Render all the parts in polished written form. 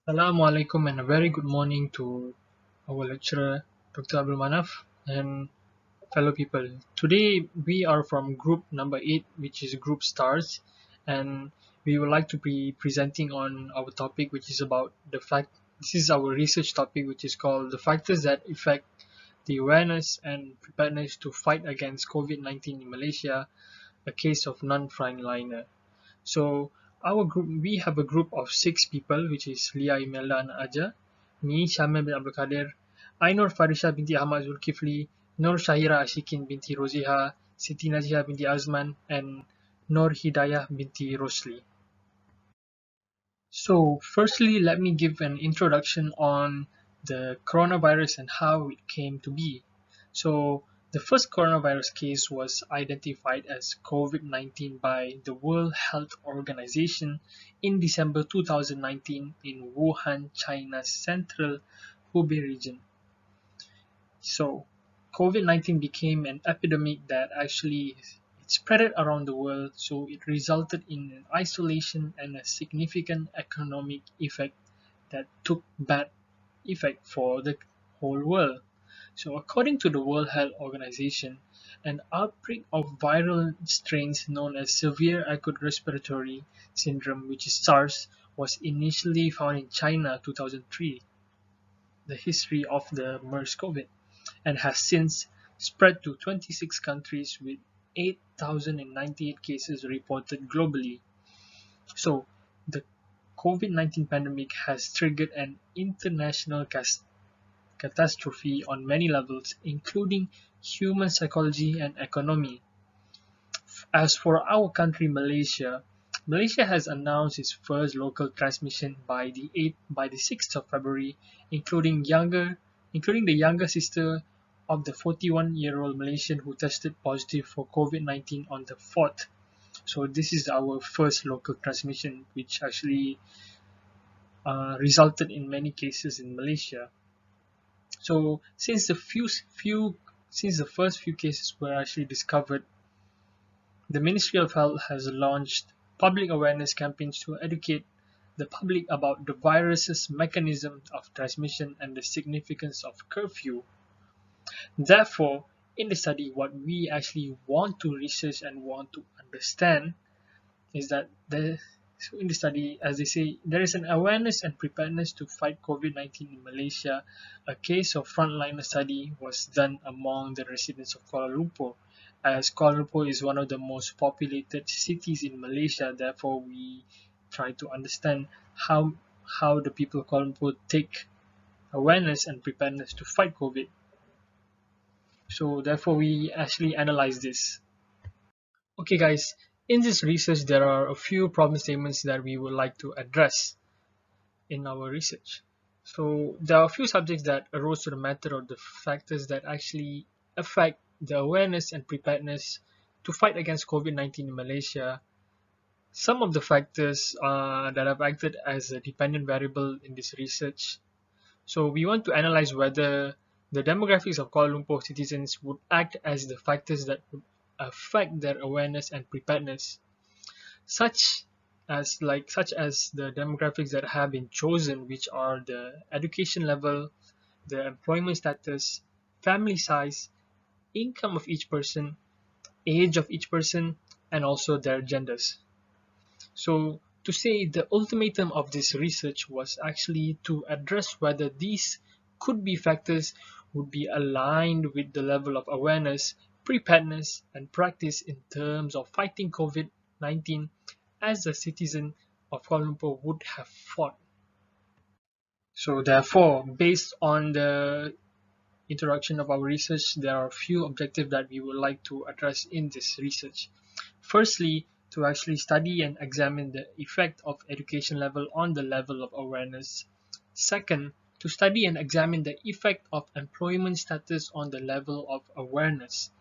Assalamu alaikum and a very good morning to our lecturer, Dr. Abdul Manaf, and fellow people. Today we are from group number 8, which is group stars, and we would like to be presenting on our topic, which is about this is our research topic, which is called the factors that affect the awareness and preparedness to fight against COVID-19 in Malaysia, a case of non-frontliner. So our group, we have a group of 6 people, which is Lia Imelda and Aja, me, Shamil bin Abdul Kadir, Ainur Farisha binti Ahmad Zulkifli, Nur Shahira Ashikin binti Roziha, Siti Najiha binti Azman, and Nur Hidayah binti Rosli. So firstly, let me give an introduction on the coronavirus and how it came to be. So the first coronavirus case was identified as COVID-19 by the World Health Organization in December 2019 in Wuhan, China's central Hubei region. So COVID-19 became an epidemic that actually it spread around the world, so it resulted in an isolation and a significant economic effect that took bad effect for the whole world. So according to the World Health Organization, an outbreak of viral strains known as severe acute respiratory syndrome, which is SARS, was initially found in China 2003, the history of the MERS-CoV, and has since spread to 26 countries with 8,098 cases reported globally. So, the COVID-19 pandemic has triggered an international catastrophe on many levels, including human psychology and economy. As for our country, Malaysia, Malaysia has announced its first local transmission by the 6th of February, including the younger sister of the 41-year-old Malaysian who tested positive for COVID-19 on the 4th. So this is our first local transmission, which actually resulted in many cases in Malaysia. So since the first few cases were actually discovered, the Ministry of Health has launched public awareness campaigns to educate the public about the virus's mechanism of transmission and the significance of curfew. Therefore, in the study, what we actually want to research and want to understand is that so in the study, as they say, there is an awareness and preparedness to fight COVID-19 in Malaysia. A case of frontliner study was done among the residents of Kuala Lumpur, as Kuala Lumpur is one of the most populated cities in Malaysia. Therefore, we try to understand how the people of Kuala Lumpur take awareness and preparedness to fight COVID. So therefore, we actually analyze this. Okay, guys, in this research, there are a few problem statements that we would like to address in our research. So there are a few subjects that arose to the matter of the factors that actually affect the awareness and preparedness to fight against COVID-19 in Malaysia. Some of the factors that have acted as a dependent variable in this research. So we want to analyze whether the demographics of Kuala Lumpur citizens would act as the factors that would affect their awareness and preparedness, such as the demographics that have been chosen, which are the education level, the employment status, family size, income of each person, age of each person, and also their genders. So to say, the ultimatum of this research was actually to address whether these could be factors would be aligned with the level of awareness, preparedness, and practice in terms of fighting COVID-19 as a citizen of Kuala Lumpur would have fought. So therefore, based on the introduction of our research, there are a few objectives that we would like to address in this research. Firstly, to actually study and examine the effect of education level on the level of awareness. Second, to study and examine the effect of employment status on the level of awareness.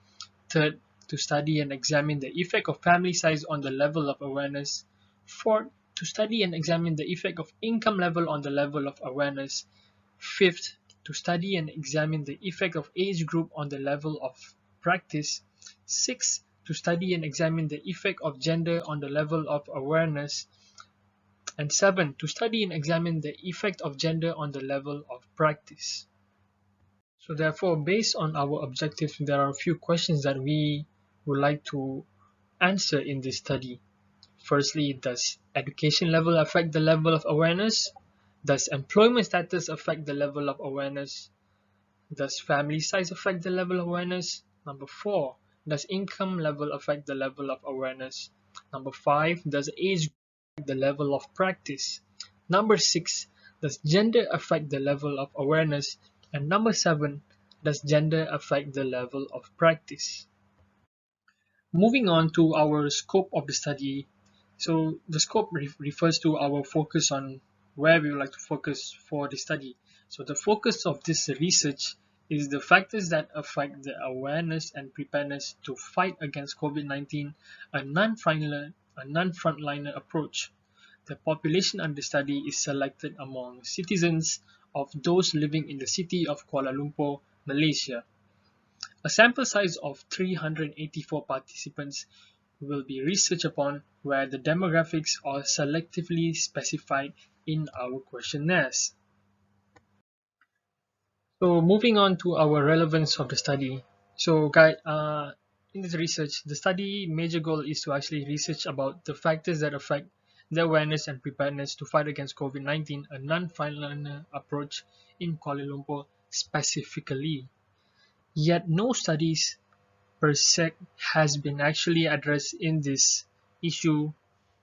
Third, to study and examine the effect of family size on the level of awareness. Fourth, to study and examine the effect of income level on the level of awareness. Fifth, to study and examine the effect of age group on the level of practice. Sixth, to study and examine the effect of gender on the level of awareness. And 7. To study and examine the effect of gender on the level of practice. So therefore, based on our objectives, there are a few questions that we would like to answer in this study. Firstly, does education level affect the level of awareness? Does employment status affect the level of awareness? Does family size affect the level of awareness? Number 4, does income level affect the level of awareness? Number 5, does age affect the level of practice? Number 6, does gender affect the level of awareness? And number 7, does gender affect the level of practice? Moving on to our scope of the study. So the scope refers to our focus on where we would like to focus for the study. So the focus of this research is the factors that affect the awareness and preparedness to fight against COVID-19, a non-frontliner approach. The population under study is selected among citizens of those living in the city of Kuala Lumpur, Malaysia. A sample size of 384 participants will be researched upon, where the demographics are selectively specified in our questionnaires. So moving on to our relevance of the study. So guys, in this research, the study major goal is to actually research about the factors that affect the awareness and preparedness to fight against COVID-19, a non-frontliner approach in Kuala Lumpur specifically. Yet no studies per se has been actually addressed in this issue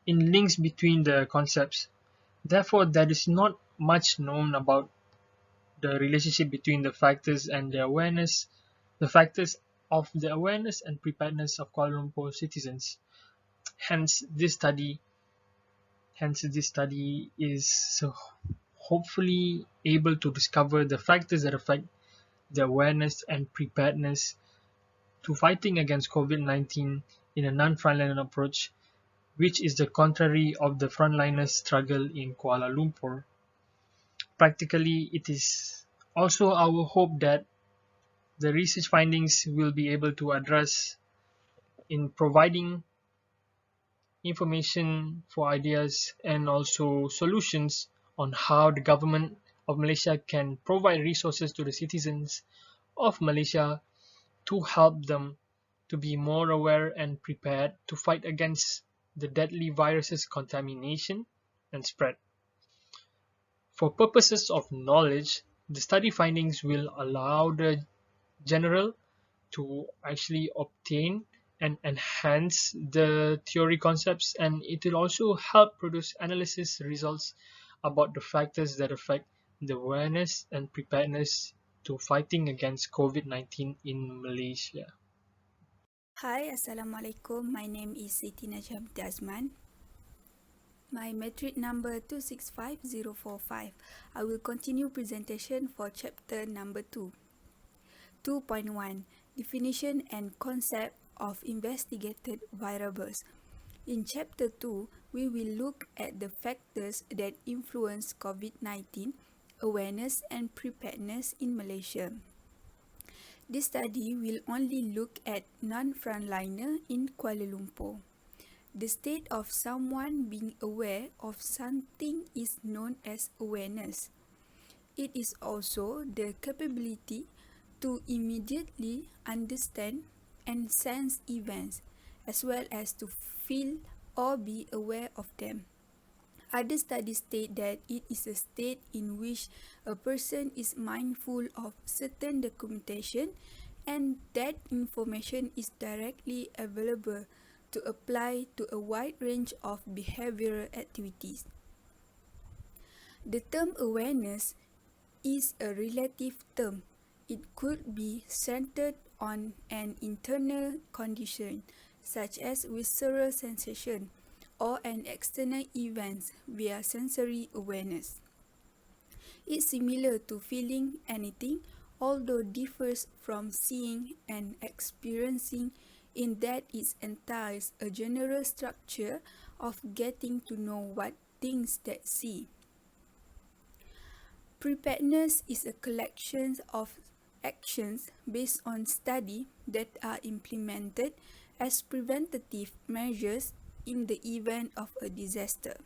in links between the concepts. Therefore, there is not much known about the relationship between the factors and the factors of the awareness and preparedness of Kuala Lumpur citizens. Hence, this study is hopefully able to discover the factors that affect the awareness and preparedness to fighting against COVID-19 in a non-frontliner approach, which is the contrary of the frontliners' struggle in Kuala Lumpur. Practically, it is also our hope that the research findings will be able to address in providing information for ideas and also solutions on how the government of Malaysia can provide resources to the citizens of Malaysia to help them to be more aware and prepared to fight against the deadly virus's contamination and spread. For purposes of knowledge, the study findings will allow the general to actually obtain and enhance the theory concepts, and it will also help produce analysis results about the factors that affect the awareness and preparedness to fighting against COVID-19 in Malaysia. Hi, Assalamualaikum. My name is Siti Najam Azman. My metric number 265045. I will continue presentation for chapter number 2. 2.1 Definition and Concept of Investigated Variables. In chapter 2, we will look at the factors that influence COVID-19 awareness and preparedness in Malaysia. This study will only look at non-frontliner in Kuala Lumpur. The state of someone being aware of something is known as awareness. It is also the capability to immediately understand and sense events, as well as to feel or be aware of them. Other studies state that it is a state in which a person is mindful of certain documentation and that information is directly available to apply to a wide range of behavioral activities. The term awareness is a relative term. It could be centered on an internal condition, such as visceral sensation, or an external event via sensory awareness. It's similar to feeling anything, although differs from seeing and experiencing in that it entails a general structure of getting to know what things that see. Preparedness is a collection of actions based on study that are implemented as preventative measures in the event of a disaster.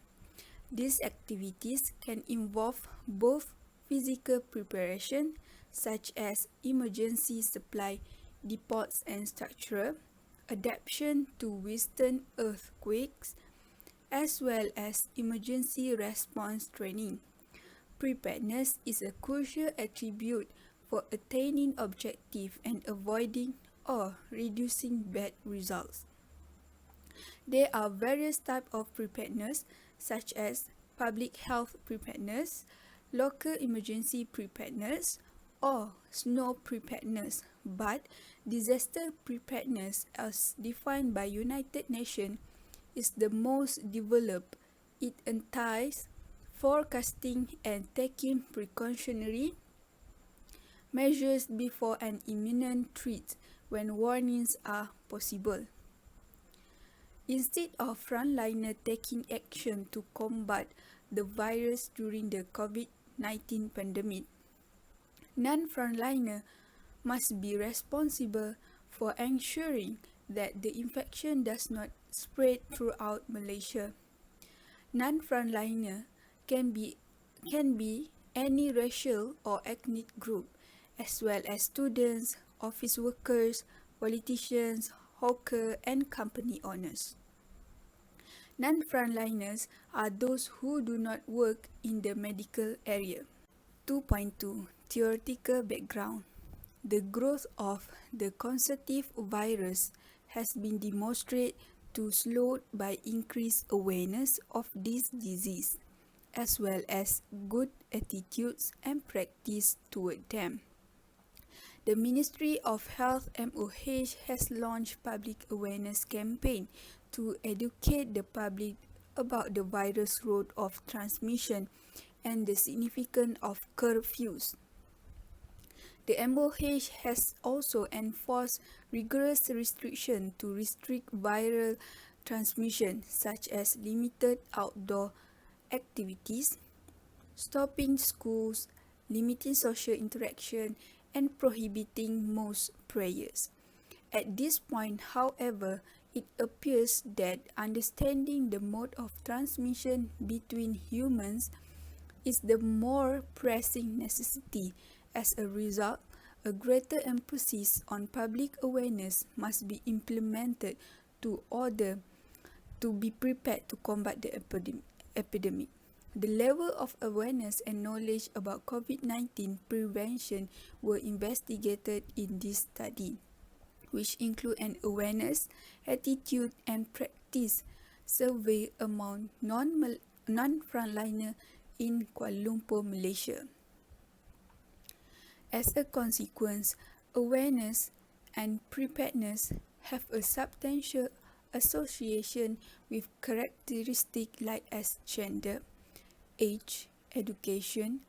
These activities can involve both physical preparation, such as emergency supply depots and structure, adaptation to western earthquakes, as well as emergency response training. Preparedness is a crucial attribute for attaining objective and avoiding or reducing bad results. There are various types of preparedness, such as public health preparedness, local emergency preparedness, or snow preparedness. But disaster preparedness, as defined by United Nations, is the most developed. It entails forecasting and taking precautionary measures before an imminent threat when warnings are possible. Instead of frontliner taking action to combat the virus during the COVID-19 pandemic, non-frontliner must be responsible for ensuring that the infection does not spread throughout Malaysia. Non-frontliner can be any racial or ethnic group, as well as students, office workers, politicians, hawker and company owners. Non-frontliners are those who do not work in the medical area. 2.2 Theoretical background. The growth of the consecutive virus has been demonstrated to slow by increased awareness of this disease, as well as good attitudes and practice toward them. The Ministry of Health MOH has launched public awareness campaign to educate the public about the virus route of transmission and the significance of curfews. The MOH has also enforced rigorous restrictions to restrict viral transmission, such as limited outdoor activities, stopping schools, limiting social interaction, and prohibiting most prayers. At this point, however, it appears that understanding the mode of transmission between humans is the more pressing necessity. As a result, a greater emphasis on public awareness must be implemented in order to be prepared to combat the epidemic. The level of awareness and knowledge about COVID-19 prevention were investigated in this study, which include an awareness, attitude, and practice survey among non-frontliner in Kuala Lumpur, Malaysia. As a consequence, awareness and preparedness have a substantial association with characteristics like as gender, age, education,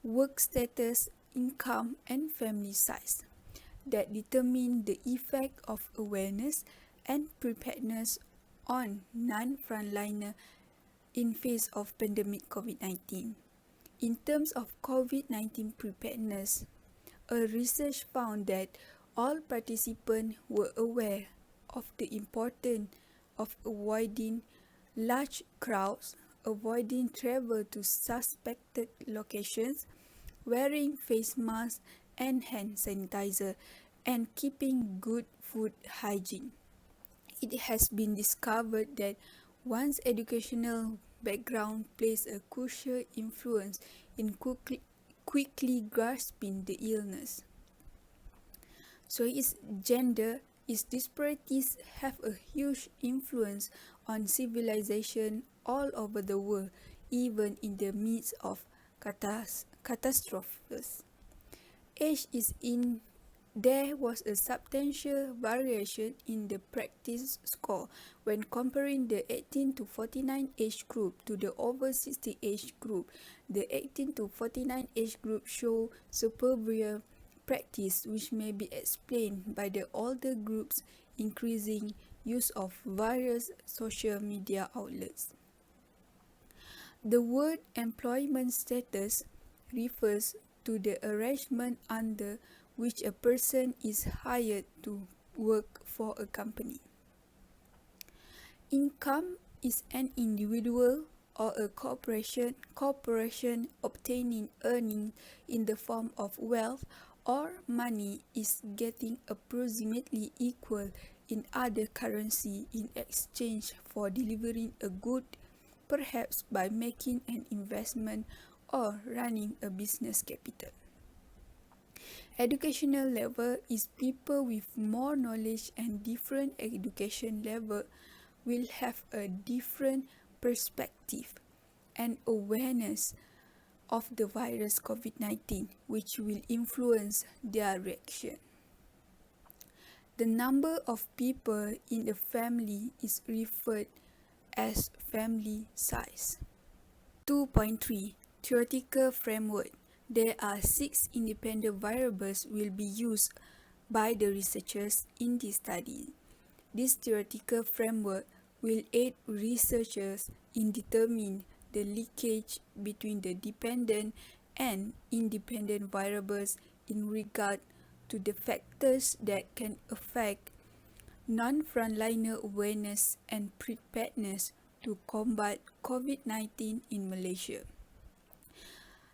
work status, income, and family size that determine the effect of awareness and preparedness on non-frontliner in face of pandemic COVID-19. In terms of COVID-19 preparedness, a research found that all participants were aware of the importance of avoiding large crowds, avoiding travel to suspected locations, wearing face masks and hand sanitizer, and keeping good food hygiene. It has been discovered that one's educational background plays a crucial influence in quickly grasping the illness. So its gender, its disparities have a huge influence on civilization all over the world, even in the midst of catastrophes. Age is in There was a substantial variation in the practice score when comparing the 18 to 49 age group to the over 60 age group. The 18 to 49 age group show superior practice, which may be explained by the older group's increasing use of various social media outlets. The word employment status refers to the arrangement under which a person is hired to work for a company. Income is an individual or a corporation obtaining earning in the form of wealth or money is getting approximately equal in other currency in exchange for delivering a good, perhaps by making an investment or running a business capital. Educational level is people with more knowledge and different education level will have a different perspective and awareness of the virus COVID-19, which will influence their reaction. The number of people in a family is referred as family size. 2.3 Theoretical framework. There are 6 independent variables will be used by the researchers in this study. This theoretical framework will aid researchers in determining the linkage between the dependent and independent variables in regard to the factors that can affect non-frontliner awareness and preparedness to combat COVID-19 in Malaysia.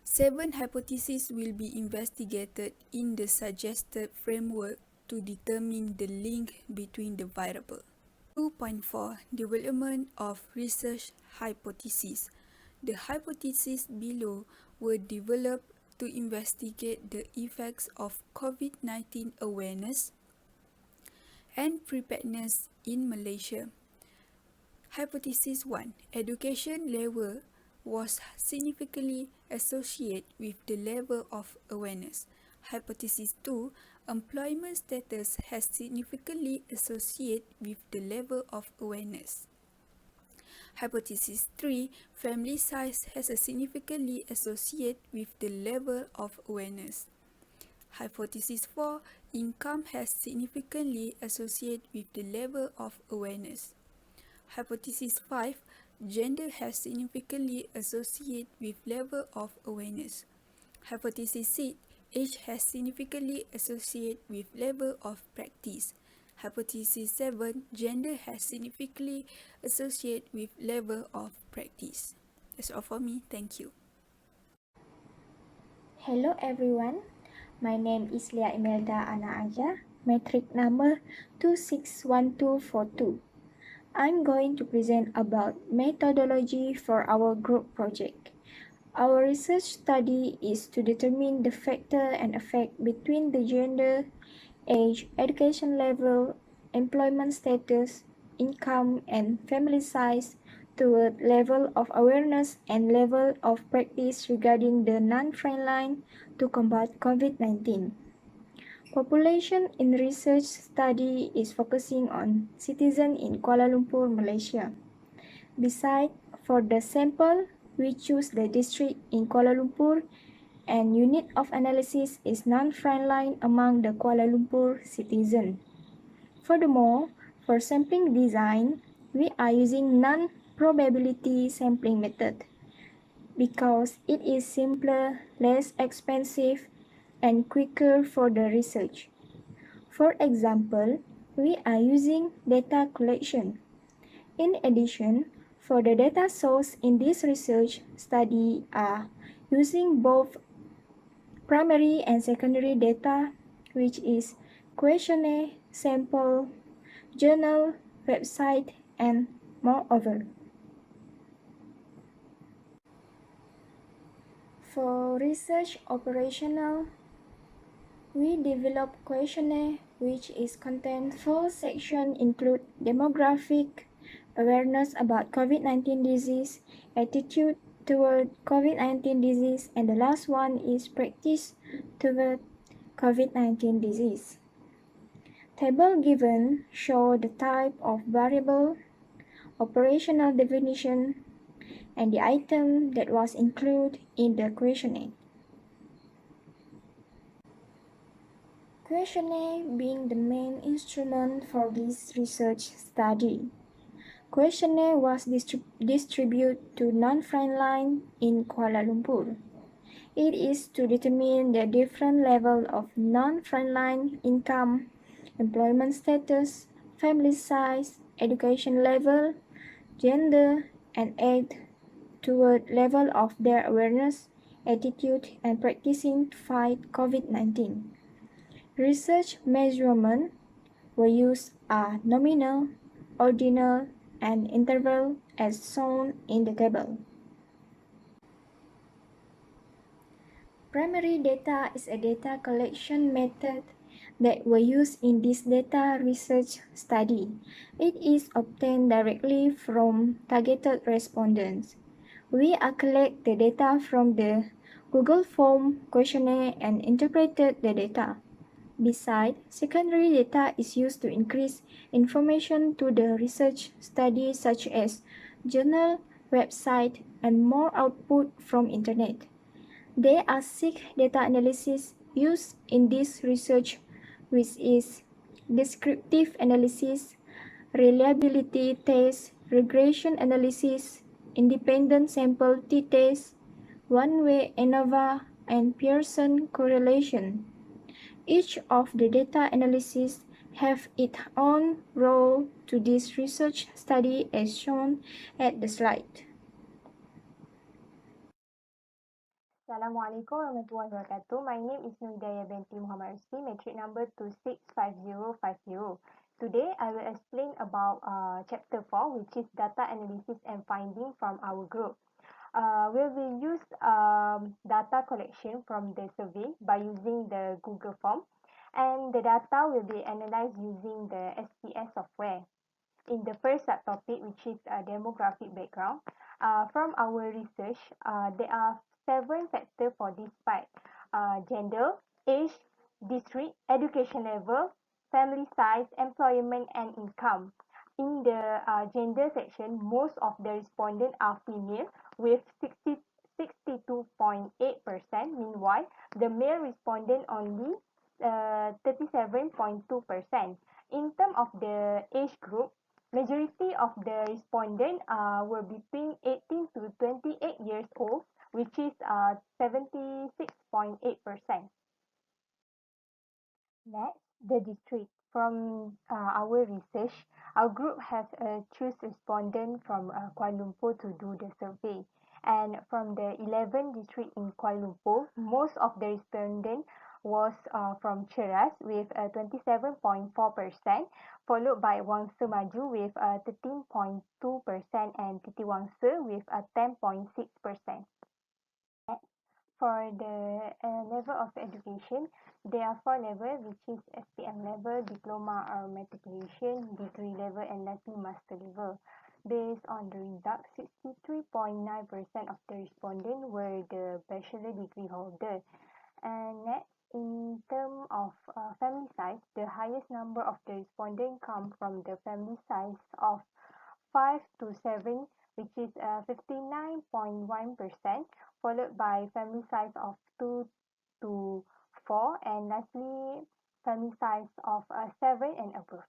7 hypotheses will be investigated in the suggested framework to determine the link between the variables. 2.4 Development of research hypotheses. The hypotheses below were developed to investigate the effects of COVID-19 awareness and preparedness in Malaysia. Hypothesis 1. Education level was significantly associated with the level of awareness. Hypothesis 2. Employment status has significantly associated with the level of awareness. Hypothesis 3. Family size has a significantly associated with the level of awareness. Hypothesis 4. Income has significantly associated with the level of awareness. Hypothesis 5. Gender has significantly associated with level of awareness. Hypothesis 6. Age has significantly associated with level of practice. Hypothesis 7. Gender has significantly associated with level of practice. That's all for me. Thank you. Hello everyone, my name is Lia Imelda Ana Aja, metric number 261242. I'm going to present about methodology for our group project. Our research study is to determine the factor and effect between the gender, age, education level, employment status, income, and family size toward level of awareness and level of practice regarding the non-frontline to combat COVID-19. Population in research study is focusing on citizens in Kuala Lumpur, Malaysia. Besides, for the sample, we choose the district in Kuala Lumpur and unit of analysis is non-frontline among the Kuala Lumpur citizens. Furthermore, for sampling design, we are using non-probability sampling method because it is simpler, less expensive, and quicker for the research. For example, we are using data collection. In addition, for the data source in this research study are using both primary and secondary data, which is questionnaire, sample, journal, website, and moreover. For research operational, we develop questionnaire which is contain 4 sections include demographic, awareness about COVID-19 disease, attitude toward COVID-19 disease, and the last one is practice toward COVID-19 disease. Table given show the type of variable, operational definition, and the item that was included in the questionnaire. Questionnaire being the main instrument for this research study. Questionnaire was distributed to non-frontline in Kuala Lumpur. It is to determine the different level of non-frontline income, employment status, family size, education level, gender, and age toward level of their awareness, attitude, and practicing to fight COVID-19. Research measurements were used are nominal, ordinal, and interval as shown in the table. Primary data is a data collection method that were used in this data research study. It is obtained directly from targeted respondents. We collect the data from the Google Form questionnaire and interpreted the data. Besides, secondary data is used to increase information to the research study such as journal, website, and more output from internet. There are 6 data analyses used in this research, which is descriptive analysis, reliability test, regression analysis, independent sample t-test, one-way ANOVA, and Pearson correlation. Each of the data analyses have its own role to this research study as shown at the slide. Assalamualaikum warahmatullahi wabarakatuh. My name is Nurhidayah binti Muhammad Rusli, metric number 265050. Today, I will explain about chapter 4, which is data analysis and finding from our group. We will use data collection from the survey by using the Google form, and the data will be analyzed using the SPS software. In the first subtopic, which is demographic background, from our research, there are 7 factors for this part: gender, age, district, education level, family size, employment, and income. In the gender section, most of the respondents are female with 62.8%. Meanwhile, the male respondent only 37.2%. In terms of the age group, majority of the respondents were between 18 to 28 years old, which is 76.8%. Next, the district. From our research, our group has choose respondent from Kuala Lumpur to do the survey. And from the 11 district in Kuala Lumpur, most of the respondent was from Cheras with 27.4%, followed by Wangsa Maju with 13.2% and Titi Wangsa with 10.6%. For the level of education, there are 4 levels, which is SPM level, diploma or matriculation, degree level, and lastly master level. Based on the results, 63.9% of the respondents were the bachelor degree holder. And next, in terms of family size, the highest number of the respondents come from the family size of 5 to 7, which is 59.1%, followed by family size of 2 to 4, and lastly, family size of 7 and above.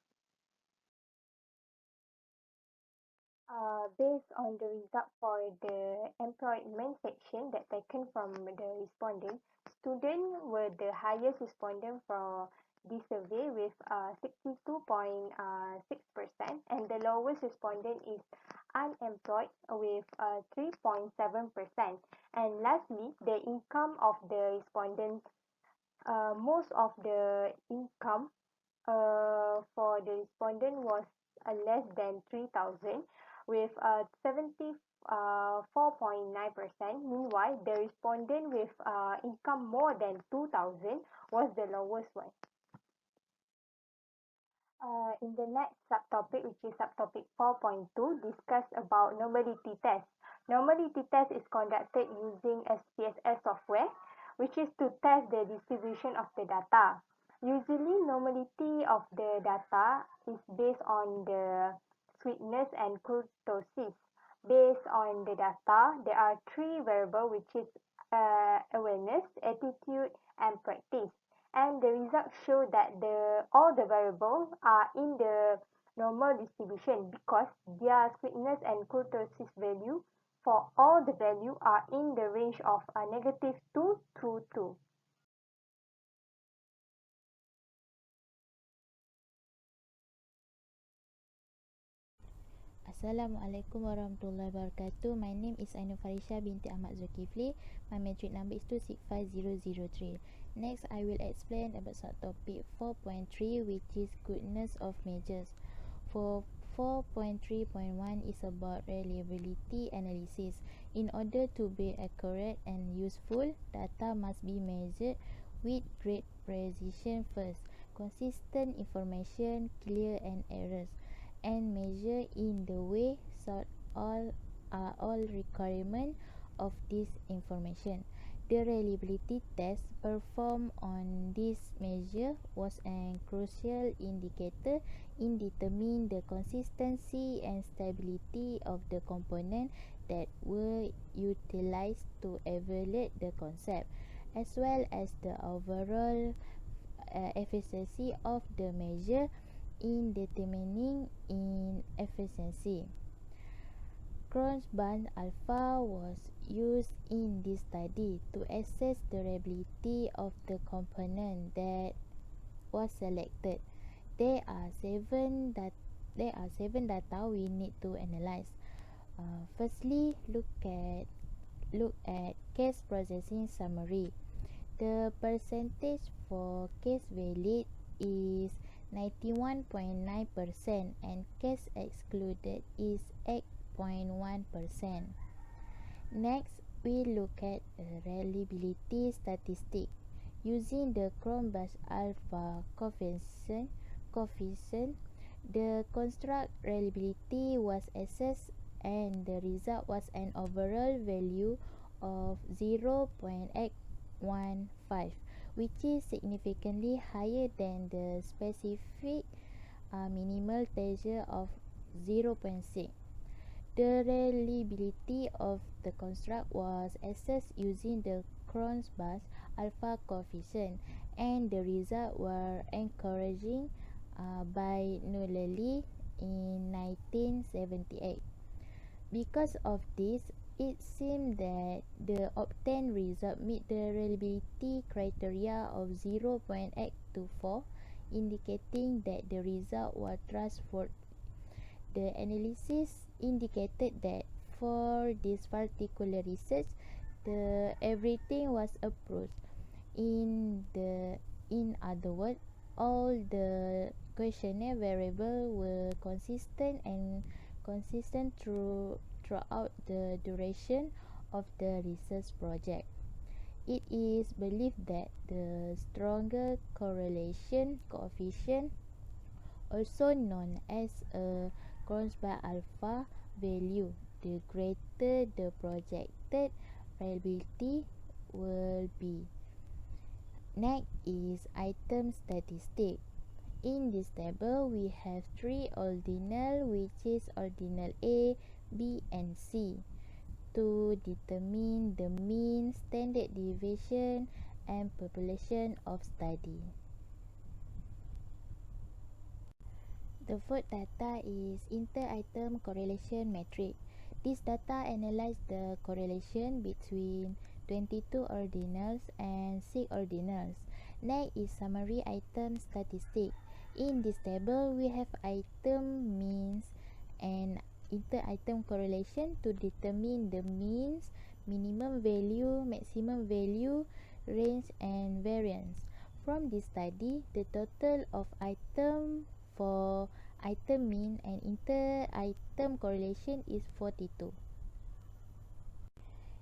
Based on the result for the employment section that taken from the respondent, students were the highest respondent for this survey with 62.6%, and the lowest respondent is unemployed with 3.7%. And lastly, the income of the respondents, most of the income for the respondent was less than 3,000 with 74.9%. Meanwhile, the respondent with income more than 2,000 was the lowest one. In the next subtopic, which is subtopic 4.2, discuss about normality test. Normality test is conducted using SPSS software, which is to test the distribution of the data. Usually, normality of the data is based on the sweetness and kurtosis. Based on the data, there are 3 variables, which is awareness, attitude, and practice. And the results show that all the variables are in the normal distribution because their sweetness and kurtosis value for all the value are in the range of -2 to 2. Assalamualaikum warahmatullahi wabarakatuh. My name is Ainul Farisha binti Ahmad Zulkifli. My metric number is 265003. Next, I will explain about subtopic 4.3, which is goodness of measures. For 4.3.1 is about reliability analysis. In order to be accurate and useful, data must be measured with great precision first. Consistent information, clear and errors, and measure in the way sought all requirements of this information. The reliability test performed on this measure was a crucial indicator in determining the consistency and stability of the components that were utilized to evaluate the concept, as well as the overall efficiency of the measure in determining inefficiency. Cronbus alpha was used in this study to assess the reliability of the component that was selected. There are seven data we need to analyze. Firstly, look at case processing summary. The percentage for case valid is 91.9% and case excluded is 8.1%. Next, we look at reliability statistic. Using the Cronbus alpha coefficient, the construct reliability was assessed and the result was an overall value of 0.815, which is significantly higher than the specific minimal threshold of 0.6. The reliability of the construct was assessed using the Cronbus alpha coefficient, and the results were encouraging by Nullally in 1978. Because of this, it seemed that the obtained result meet the reliability criteria of 0.824, indicating that the result was trustworthy. The analysis indicated that for this particular research, everything was approved. In other words, all the questionnaire variables were consistent throughout the duration of the research project. It is believed that the stronger correlation coefficient, also known as a Cronbus alpha value, the greater the projected reliability will be. Next is item statistic. In this table, we have three ordinal, which is ordinal A, B, and C, to determine the mean, standard deviation, and population of study. The fourth data is inter-item correlation metric. This data analyzes the correlation between 22 ordinals and 6 ordinals. Next is summary item statistic. In this table, we have item means and inter-item correlation to determine the means, minimum value, maximum value, range, and variance. From this study, the total of item for item mean and inter-item correlation is 42.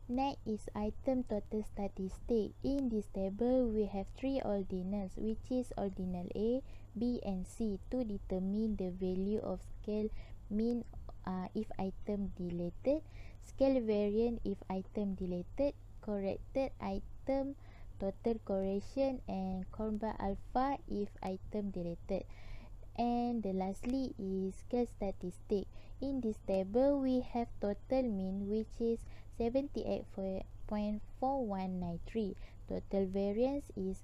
Next is item total statistic. In this table, we have three ordinals, which is ordinal A, B, and C, to determine the value of scale mean if item deleted, scale variant if item deleted, corrected item total correction, and Cronbus alpha if item deleted. And lastly is scale statistic. In this table, we have total mean, which is 78.4193. Total variance is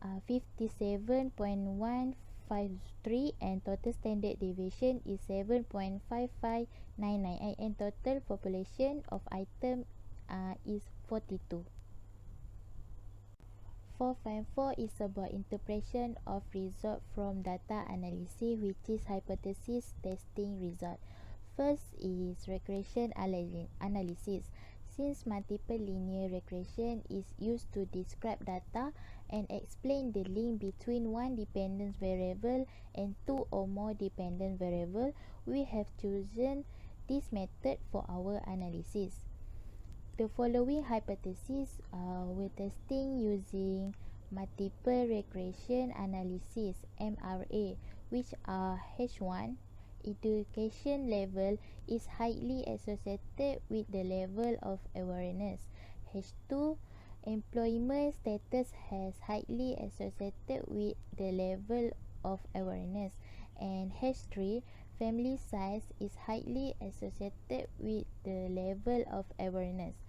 57.153, and total standard deviation is 7.55998, and total population of item is 42. 4.4 is about interpretation of result from data analysis, which is hypothesis testing result. First is regression analysis. Since multiple linear regression is used to describe data and explain the link between one dependent variable and two or more dependent variables, we have chosen this method for our analysis. The following hypotheses we're testing using multiple regression analysis (MRA), which are H1, education level is highly associated with the level of awareness. H2, employment status has highly associated with the level of awareness. And H3, family size is highly associated with the level of awareness.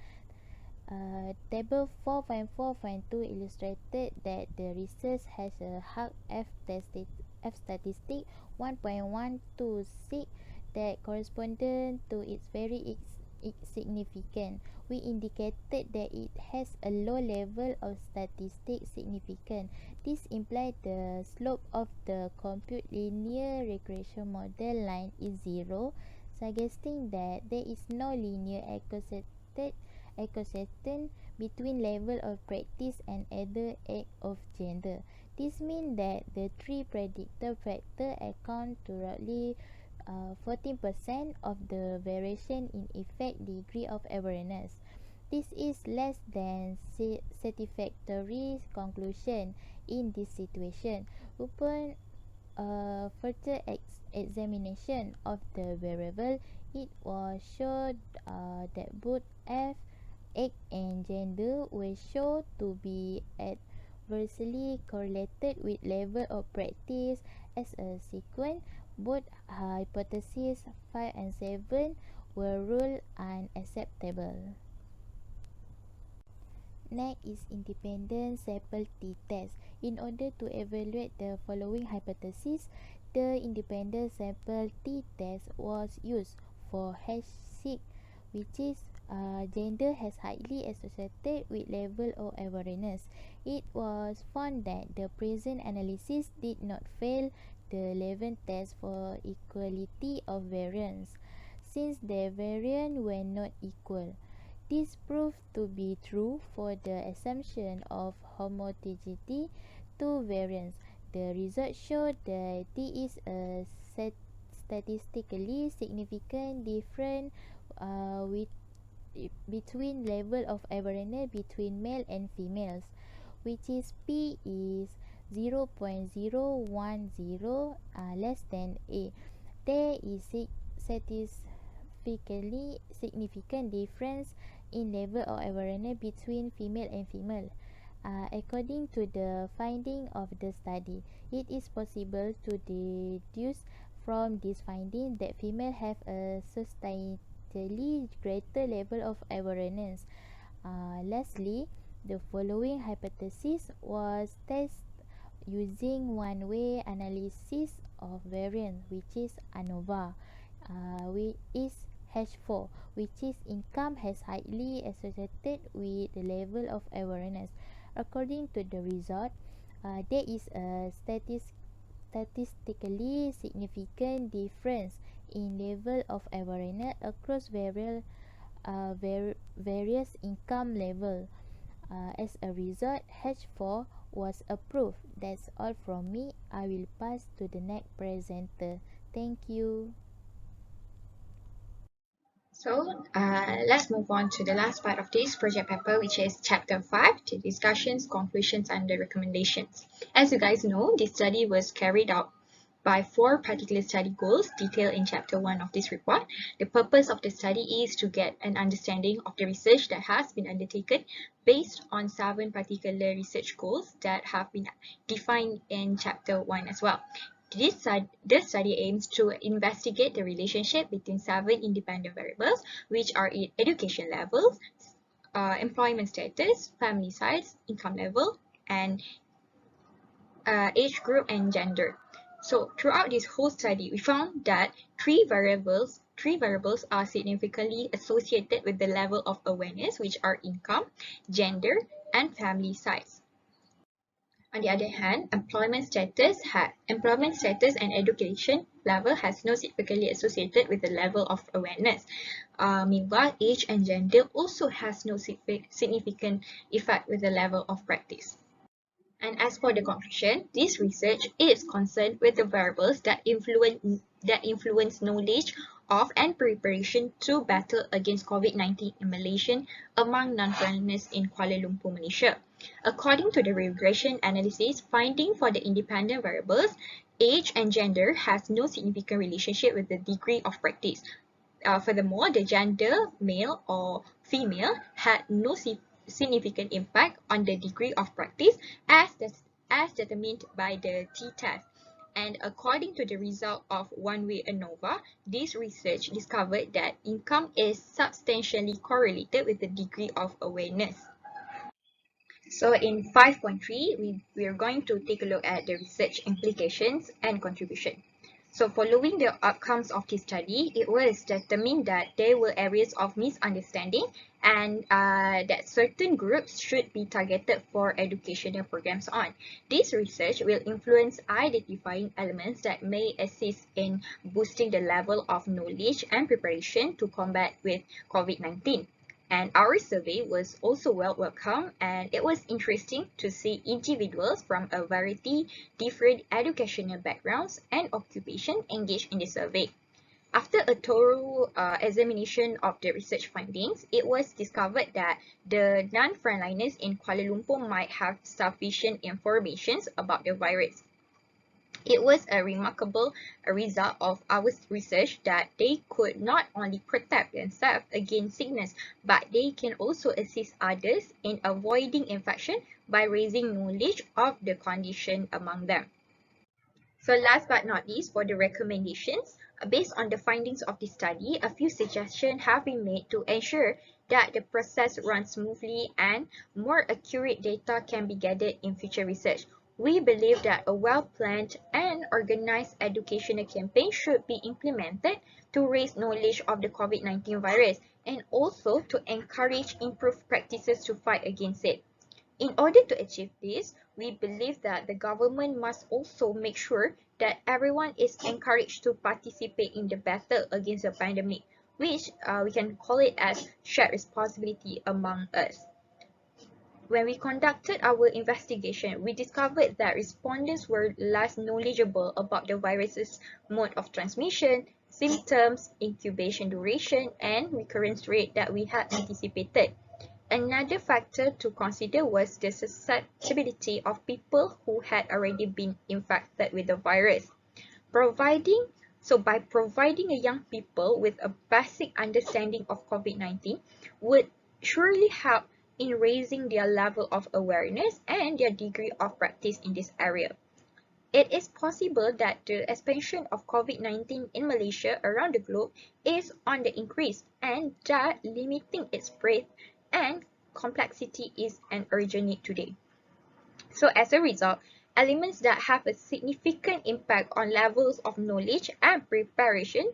Table 4.4.2 illustrated that the research has a hard F statistic 1.126 that corresponded to its very significant. We indicated that it has a low level of statistic significance. This implies the slope of the compute linear regression model line is 0, suggesting that there is no linear association between level of practice and other act of gender. This means that the three predictor factors account to roughly 14% of the variation in effect degree of awareness. This is less than satisfactory conclusion in this situation. Upon further examination of the variable, it was shown that both F, age and gender were shown to be adversely correlated with level of practice. As a sequence, both hypotheses 5 and 7 were ruled unacceptable. Next is independent sample t-test. In order to evaluate the following hypothesis, the independent sample t-test was used for H6, which is gender has highly associated with level of awareness. It was found that the present analysis did not fail the 11 test for equality of variance, since the variance were not equal. This proved to be true for the assumption of homogeneity to variance. The results show that there is a statistically significant difference between level of awareness between male and females, which is P is 0.010 less than A. There is statistically significant difference in level of awareness between female and female. According to the finding of the study, it is possible to deduce from this finding that females have a substantially greater level of awareness. Lastly, the following hypothesis was tested using one-way analysis of variance, which is ANOVA, which is H4, which is income has highly associated with the level of awareness. According to the result, there is a statistically significant difference in level of awareness across various income level. As a result, H4 was approved. That's all from me. I will pass to the next presenter. Thank you. So let's move on to the last part of this project paper, which is chapter 5, the discussions, conclusions, and the recommendations. As you guys know, this study was carried out by 4 particular study goals detailed in chapter 1 of this report. The purpose of the study is to get an understanding of the research that has been undertaken based on 7 particular research goals that have been defined in chapter 1 as well. This study aims to investigate the relationship between 7 independent variables, which are education levels, employment status, family size, income level, and age group and gender. So throughout this whole study, we found that three variables are significantly associated with the level of awareness, which are income, gender, and family size. On the other hand, employment status and education level has no significantly associated with the level of awareness. Meanwhile, age and gender also has no significant effect with the level of practice. And as for the conclusion, this research is concerned with the variables that influence knowledge of and preparation to battle against COVID-19 in Malaysia among non-foreigners in Kuala Lumpur, Malaysia. According to the regression analysis, finding for the independent variables, age and gender has no significant relationship with the degree of practice. Furthermore, the gender, male or female, had no significant impact on the degree of practice as determined by the t-test. And according to the result of one-way ANOVA, this research discovered that income is substantially correlated with the degree of awareness. So in 5.3, we are going to take a look at the research implications and contribution. So following the outcomes of this study, it was determined that there were areas of misunderstanding and that certain groups should be targeted for educational programs on. This research will influence identifying elements that may assist in boosting the level of knowledge and preparation to combat with COVID-19. And our survey was also well welcomed, and it was interesting to see individuals from a variety different educational backgrounds and occupation engaged in the survey. After a thorough examination of the research findings, it was discovered that the non-frontliners in Kuala Lumpur might have sufficient information about the virus. It was a remarkable result of our research that they could not only protect themselves against sickness, but they can also assist others in avoiding infection by raising knowledge of the condition among them. So last but not least, for the recommendations, based on the findings of this study, a few suggestions have been made to ensure that the process runs smoothly and more accurate data can be gathered in future research. We believe that a well-planned and organized educational campaign should be implemented to raise knowledge of the COVID-19 virus and also to encourage improved practices to fight against it. In order to achieve this, we believe that the government must also make sure that everyone is encouraged to participate in the battle against the pandemic, which we can call it as shared responsibility among us. When we conducted our investigation, we discovered that respondents were less knowledgeable about the virus's mode of transmission, symptoms, incubation duration, and recurrence rate that we had anticipated. Another factor to consider was the susceptibility of people who had already been infected with the virus. By providing young people with a basic understanding of COVID-19 would surely help in raising their level of awareness and their degree of practice in this area. It is possible that the expansion of COVID-19 in Malaysia around the globe is on the increase and that limiting its spread and complexity is an urgent need today. So as a result, elements that have a significant impact on levels of knowledge and preparation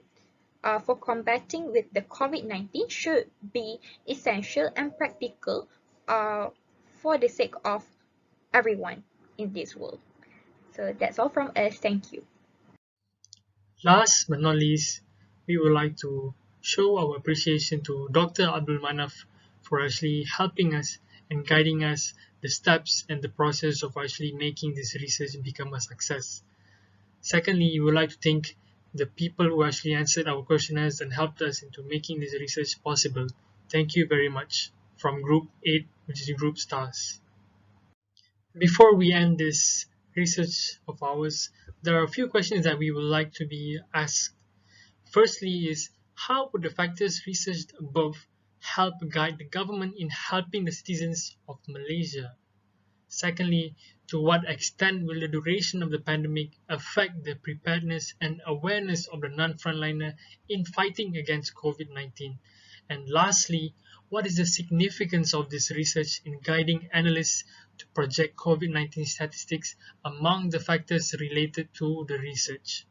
for combating with the COVID-19 should be essential and practical for the sake of everyone in this world. So that's all from us. Thank you. Last but not least, we would like to show our appreciation to Dr. Abdul Manaf for actually helping us and guiding us the steps and the process of actually making this research become a success. Secondly, we would like to thank the people who actually answered our questionnaires and helped us into making this research possible. Thank you very much. From Group 8, which is Group Stars. Before we end this research of ours, there are a few questions that we would like to be asked. Firstly is, how would the factors researched above help guide the government in helping the citizens of Malaysia? Secondly, to what extent will the duration of the pandemic affect the preparedness and awareness of the non-frontliner in fighting against COVID-19? And lastly, what is the significance of this research in guiding analysts to project COVID-19 statistics among the factors related to the research?